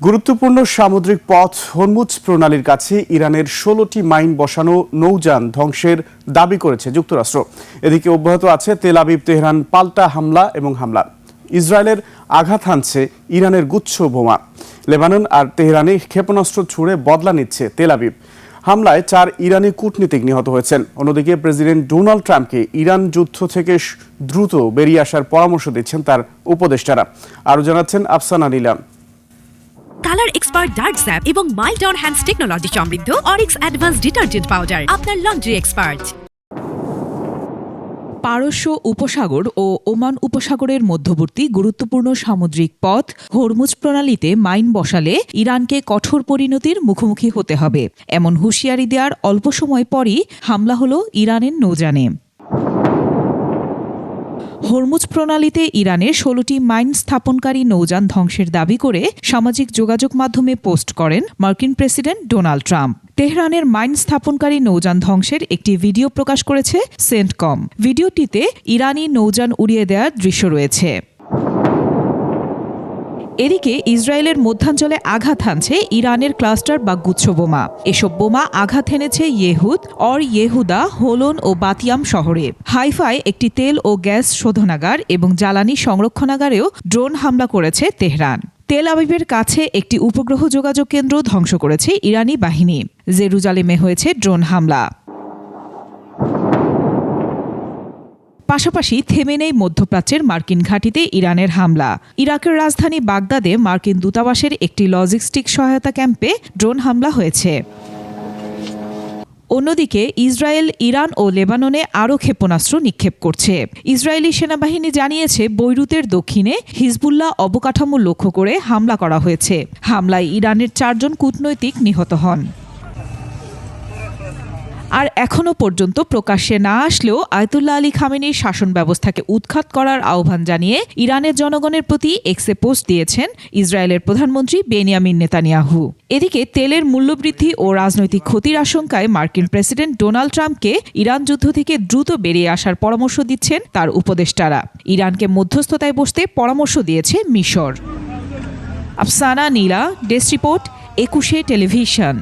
গুরুত্বপূর্ণ সামুদ্রিক পথ হরমুজ প্রণালীর কাছে ইরানের ১৬টি মাইন বসানো নৌযান ধ্বংসের দাবি করেছে যুক্তরাষ্ট্র। এদিকে অব্যাহত আছে তেল আবিব তেহরান পাল্টা হামলা। ইসরায়েলের আঘাত হানছে ইরানের গুচ্ছ বোমা। লেবানন আর তেহরানে ক্ষেপণাস্ত্র ছুড়ে বদলা নিচ্ছে তেল আবিব। হামলায় ৪ ইরানি কূটনীতিক নিহত হয়েছেন। অন্যদিকে প্রেসিডেন্ট ডোনাল্ড ট্রাম্পকে ইরান যুদ্ধ থেকে দ্রুত বেরিয়ে আসার পরামর্শ দিচ্ছেন তার উপদেষ্টারা। আরও জানাচ্ছেন আফসানা নীলাম। কালার এক্সপার্ট ডার্ক স্যাপ এবং মাইল্ড অন হ্যান্ডস টেকনোলজি সমৃদ্ধ অরিক্স অ্যাডভান্স ডিটারজেন্ট পাউডার আপনার লন্ড্রি এক্সপার্ট। পারস্য উপসাগর ও ওমান উপসাগরের মধ্যবর্তী গুরুত্বপূর্ণ সামুদ্রিক পথ হরমুজ প্রণালীতে মাইন বসালে ইরানকে কঠোর পরিণতির মুখোমুখি হতে হবে, এমন হুঁশিয়ারি দেওয়ার অল্প সময় পরই হামলা হল ইরানের নৌযানে। হরমুজ প্রণালীতে ইরানের ১৬টি মাইন স্থাপনকারী নৌযান ধ্বংসের দাবি করে সামাজিক যোগাযোগ মাধ্যমে পোস্ট করেন মার্কিন প্রেসিডেন্ট ডোনাল্ড ট্রাম্প। তেহরানের মাইন স্থাপনকারী নৌযান ধ্বংসের একটি ভিডিও প্রকাশ করেছে সেন্টকম। ভিডিওটিতে ইরানি নৌযান উড়িয়ে দেওয়ার দৃশ্য রয়েছে। এদিকে ইসরায়েলের মধ্যাঞ্চলে আঘাত হানছে ইরানের ক্লাস্টার বা গুচ্ছ বোমা। এসব বোমা আঘাত হেনেছে ইয়েহুদ, অর ইয়েহুদা, হোলন ও বাতিয়াম শহরে। হাইফায় একটি তেল ও গ্যাস শোধনাগার এবং জ্বালানি সংরক্ষণাগারেও ড্রোন হামলা করেছে তেহরান। তেল আবিবের কাছে একটি উপগ্রহ যোগাযোগ কেন্দ্র ধ্বংস করেছে ইরানি বাহিনী। জেরুজালেমে হয়েছে ড্রোন হামলা। পাশাপাশি থেমে নেই মধ্যপ্রাচ্যের মার্কিন ঘাঁটিতে ইরানের হামলা। ইরাকের রাজধানী বাগদাদে মার্কিন দূতাবাসের একটি লজিস্টিক সহায়তা ক্যাম্পে ড্রোন হামলা হয়েছে। অন্যদিকে ইসরায়েল ইরান ও লেবাননে আরও ক্ষেপণাস্ত্র নিক্ষেপ করছে। ইসরায়েলি সেনাবাহিনী জানিয়েছে বৈরুতের দক্ষিণে হিজবুল্লাহ অবকাঠামো লক্ষ্য করে হামলা করা হয়েছে। হামলায় ইরানের ৪ জন কূটনৈতিক নিহত হন। আর এখনও পর্যন্ত প্রকাশ্যে না আসলেও আয়াতুল্লাহ আলী খামেনির শাসন ব্যবস্থাকে উৎখাত করার আহ্বান জানিয়ে ইরানের জনগণের প্রতি এক্সে পোস্ট দিয়েছেন ইসরায়েলের প্রধানমন্ত্রী বেনিয়ামিন নেতানিয়াহু। এদিকে তেলের মূল্যবৃদ্ধি ও রাজনৈতিক ক্ষতির আশঙ্কায় মার্কিন প্রেসিডেন্ট ডোনাল্ড ট্রাম্পকে ইরান যুদ্ধ থেকে দ্রুত বেরিয়ে আসার পরামর্শ দিচ্ছেন তার উপদেষ্টারা। ইরানকে মধ্যস্থতায় বসতে পরামর্শ দিয়েছে মিশর। আফসানা নীলা, ডেস্ক রিপোর্ট, ২১ টেলিভিশন।